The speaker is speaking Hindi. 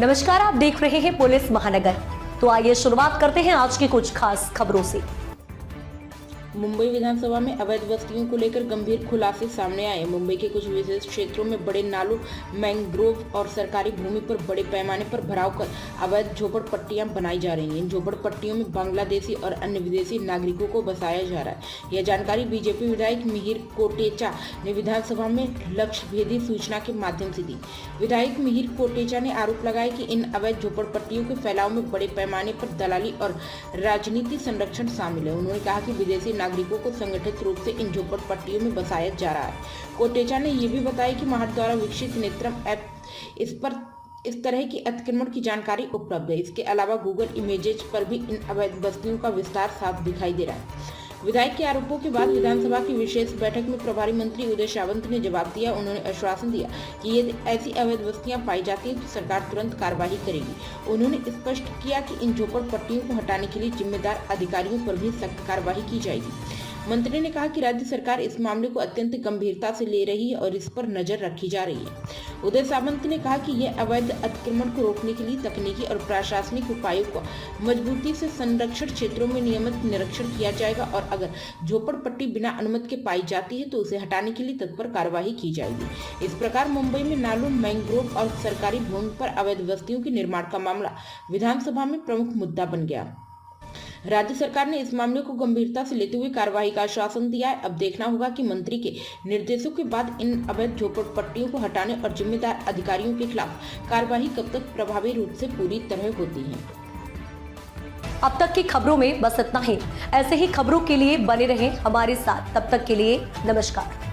नमस्कार, आप देख रहे हैं पुलिस महानगर। तो आइए शुरुआत करते हैं आज की कुछ खास खबरों से। मुंबई विधानसभा में अवैध बस्तियों को लेकर गंभीर खुलासे सामने आए। मुंबई के कुछ विशेष क्षेत्रों में बड़े नालों, मैंग्रोव और सरकारी भूमि पर बड़े पैमाने पर भराव कर अवैध झोपड़पट्टियां बनाई जा रही हैं। इन झोपड़पट्टियों में बांग्लादेशी और अन्य विदेशी नागरिकों को बसाया जा रहा है। यह जानकारी बीजेपी विधायक मिहिर कोटेचा ने विधानसभा में लक्ष्य भेदी सूचना के माध्यम से दी। विधायक मिहिर कोटेचा ने आरोप लगाया कि इन अवैध झोपड़पट्टियों के फैलाव में बड़े पैमाने पर दलाली और राजनीति संरक्षण शामिल है। उन्होंने कहा कि विदेशी नागरिकों को संगठित रूप से इन झोपड़पट्टियों में बसाया जा रहा है। कोटेचा ने यह भी बताया कि महट द्वारा विकसित नेत्रम ऐप इस तरह की अतिक्रमण की जानकारी उपलब्ध है। इसके अलावा गूगल इमेजेज पर भी इन अवैध बस्तियों का विस्तार साफ दिखाई दे रहा है। विधायक के आरोपों के बाद विधानसभा की विशेष बैठक में प्रभारी मंत्री उदय सामंत ने जवाब दिया। उन्होंने आश्वासन दिया कि यदि ऐसी अवैध बस्तियां पाई जाती हैं तो सरकार तुरंत कार्रवाई करेगी। उन्होंने स्पष्ट किया कि इन झोपड़पट्टियों को हटाने के लिए जिम्मेदार अधिकारियों पर भी सख्त कार्रवाई की जाएगी। मंत्री ने कहा कि राज्य सरकार इस मामले को अत्यंत गंभीरता से ले रही है और इस पर नजर रखी जा रही है। उदय सामंत ने कहा कि यह अवैध अतिक्रमण को रोकने के लिए तकनीकी और प्रशासनिक उपायों को मजबूती से संरक्षण क्षेत्रों में नियमित निरीक्षण किया जाएगा और अगर झोपड़पट्टी बिना अनुमति के पाई जाती है तो उसे हटाने के लिए तत्पर कार्रवाई की जाएगी। इस प्रकार मुंबई में नालों, मैंग्रोव और सरकारी भूमि पर अवैध बस्तियों के निर्माण का मामला विधानसभा में प्रमुख मुद्दा बन गया। राज्य सरकार ने इस मामले को गंभीरता से लेते हुए कार्रवाई का आश्वासन दिया है। अब देखना होगा कि मंत्री के निर्देशों के बाद इन अवैध झोपड़पट्टियों को हटाने और जिम्मेदार अधिकारियों के खिलाफ कार्रवाई कब तक प्रभावी रूप से पूरी तरह होती है। अब तक की खबरों में बस इतना ही। ऐसे ही खबरों के लिए बने रहें हमारे साथ। तब तक के लिए नमस्कार।